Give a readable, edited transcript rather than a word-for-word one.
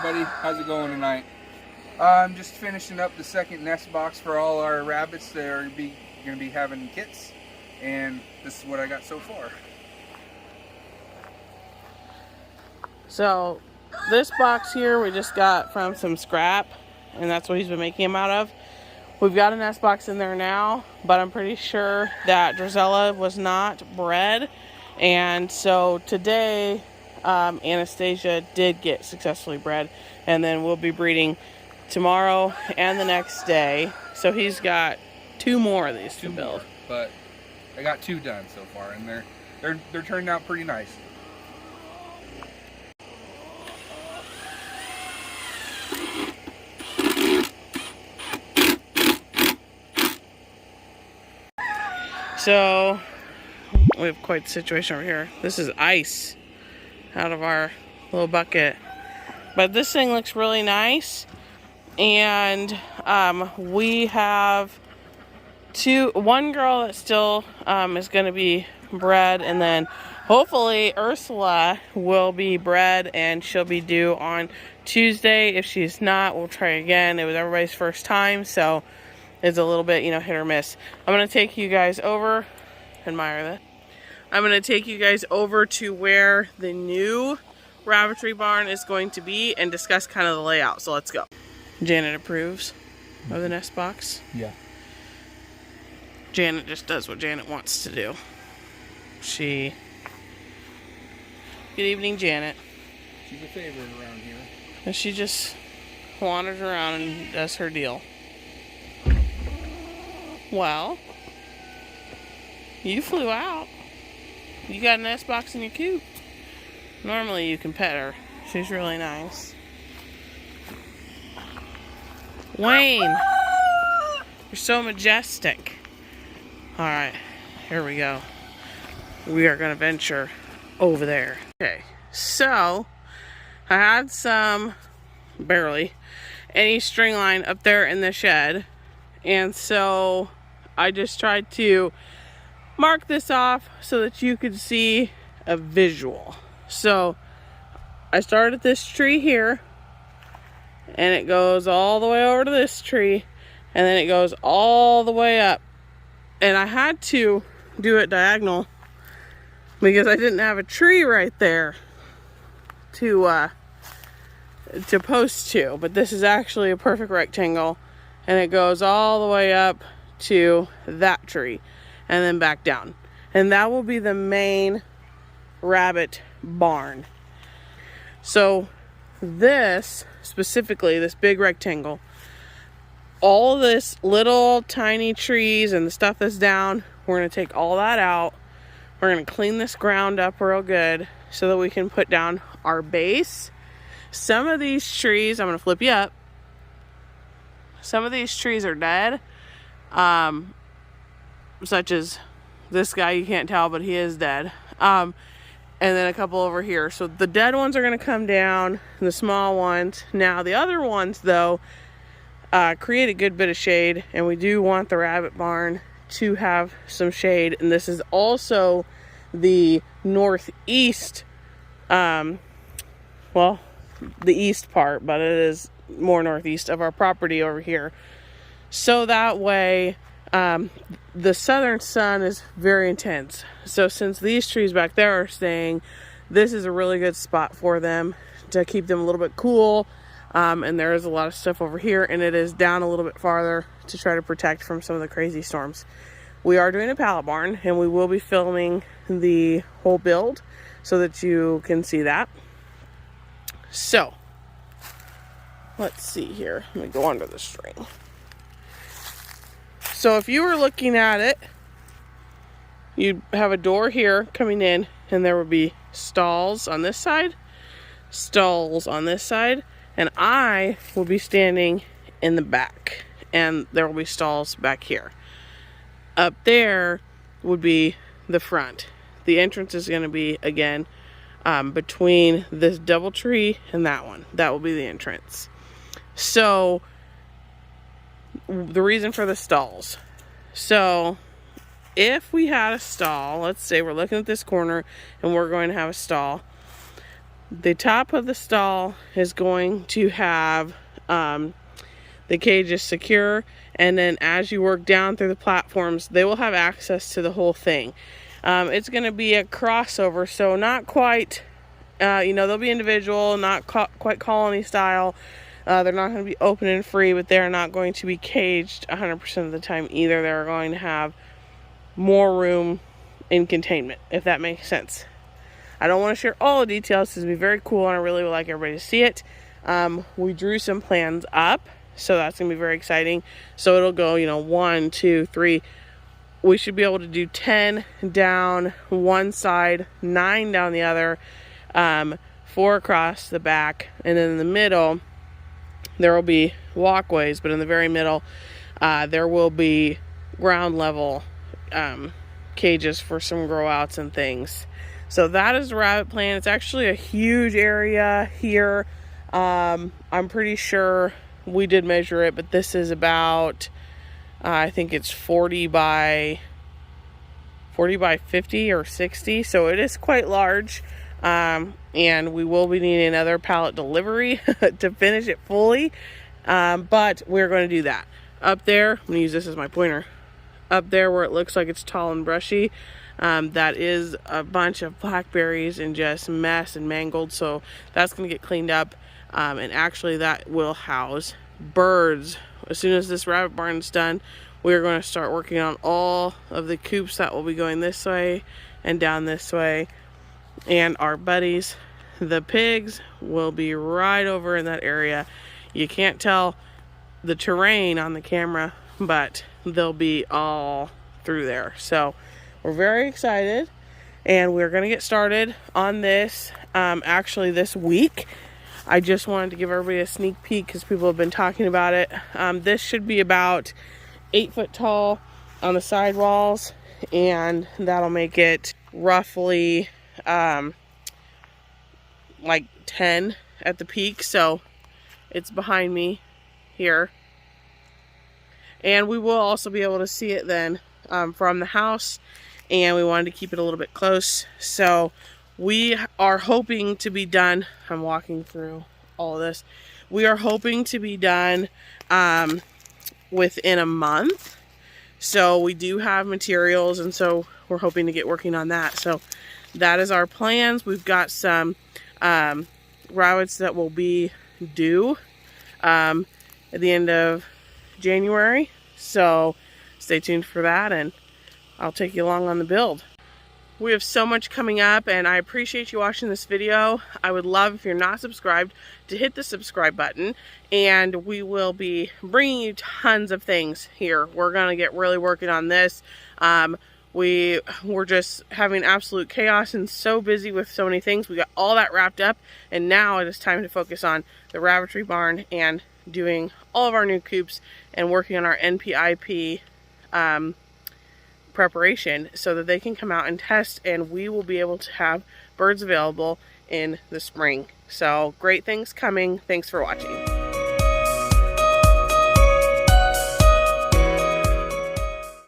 everybody. How's it going tonight? I'm just finishing up the second nest box for all our rabbits that are going to be having kits, and this is what I got so far. So this box here we just got from some scrap, and that's what he's been making them out of. We've got a nest box in there now, but I'm pretty sure that Drizella was not bred, and so today Anastasia did get successfully bred, and then we'll be breeding tomorrow and the next day. So he's got 2 more of these to build. But I got 2 done so far, and they're turning out pretty nice. So we have quite the situation over here. This is ice out of our little bucket, but this thing looks really nice. And we have one girl that still is going to be bred, and then hopefully Ursula will be bred, and she'll be due on Tuesday. If she's not, we'll try again. It was everybody's first time, so it's a little bit, hit or miss. I'm going to take you guys over, admire that. I'm going to take you guys over to where the new rabbitry barn is going to be and discuss kind of the layout. So let's go. Janet approves of the nest box. Yeah. Janet just does what Janet wants to do. Good evening, Janet. She's a favorite around here. And she just wanders around and does her deal. Well, you flew out. You got a nest box in your coop. Normally you can pet her. She's really nice. Wayne, you're so majestic. Alright, here we go. We are going to venture over there. Okay, so I had barely any string line up there in the shed. And so I just tried to mark this off so that you could see a visual. So I started at this tree here, and it goes all the way over to this tree, and then it goes all the way up. And I had to do it diagonal because I didn't have a tree right there to post to. But this is actually a perfect rectangle, and it goes all the way up to that tree and then back down. And that will be the main rabbit barn. So this, specifically, this big rectangle, all of this little tiny trees and the stuff that's down, we're going to take all that out. We're going to clean this ground up real good so that we can put down our base. Some of these trees, I'm going to flip you up. Some of these trees are dead, such as this guy. You can't tell, but he is dead. And then a couple over here. So the dead ones are going to come down, and the small ones. Now the other ones, though, create a good bit of shade, and we do want the rabbit barn to have some shade. And this is also the northeast, well, the east part, but it is more northeast of our property over here. So that way, the southern sun is very intense. So since these trees back there are staying, this is a really good spot for them to keep them a little bit cool. And there is a lot of stuff over here, and it is down a little bit farther to try to protect from some of the crazy storms. We are doing a pallet barn, and we will be filming the whole build so that you can see that. So let's see here. Let me go under the string. So if you were looking at it, you'd have a door here coming in, and there would be stalls on this side, stalls on this side, and I will be standing in the back, and there will be stalls back here. Up there would be the front. The entrance is going to be, again, between this double tree and that one. That will be the entrance. So the reason for the stalls. So if we had a stall, let's say we're looking at this corner and we're going to have a stall, the top of the stall is going to have the cages secure, and then as you work down through the platforms, they will have access to the whole thing. It's going to be a crossover, so not quite, you know, they'll be individual, not quite colony style. They're not going to be open and free, but they're not going to be caged 100% of the time either. They're going to have more room in containment, if that makes sense. I don't want to share all the details. This will be very cool, and I really would like everybody to see it. We drew some plans up, so that's going to be very exciting. So it'll go, you know, 1, 2, 3. We should be able to do 10 down one side, 9 down the other, 4 across the back, and then in the middle, there will be walkways, but in the very middle, there will be ground level cages for some grow outs and things. So that is the rabbit plan. It's actually a huge area here. I'm pretty sure we did measure it, but this is about, I think it's 40 by 50 or 60. So it is quite large. And we will be needing another pallet delivery to finish it fully. But we're going to do that. Up there, I'm going to use this as my pointer. Up there where it looks like it's tall and brushy, that is a bunch of blackberries and just mess and mangled. So that's going to get cleaned up. And actually that will house birds. As soon as this rabbit barn is done, we're going to start working on all of the coops that will be going this way and down this way. And our buddies, the pigs, will be right over in that area. You can't tell the terrain on the camera, but they'll be all through there. So we're very excited, and we're going to get started on this actually this week. I just wanted to give everybody a sneak peek because people have been talking about it. This should be about 8 foot tall on the side walls, and that'll make it roughly like 10 at the peak. So it's behind me here, and we will also be able to see it then from the house, and we wanted to keep it a little bit close. So we are hoping to be done. I'm walking through all of this. We are hoping to be done within a month. So we do have materials, and so we're hoping to get working on that. So that is our plans. We've got some rabbits that will be due at the end of January. So stay tuned for that, and I'll take you along on the build. We have so much coming up, and I appreciate you watching this video. I would love, if you're not subscribed, to hit the subscribe button, and we will be bringing you tons of things here. We're going to get really working on this. We were just having absolute chaos and so busy with so many things. We got all that wrapped up, and now it is time to focus on the rabbitry barn and doing all of our new coops and working on our NPIP preparation so that they can come out and test, and we will be able to have birds available in the spring. So great things coming. Thanks for watching.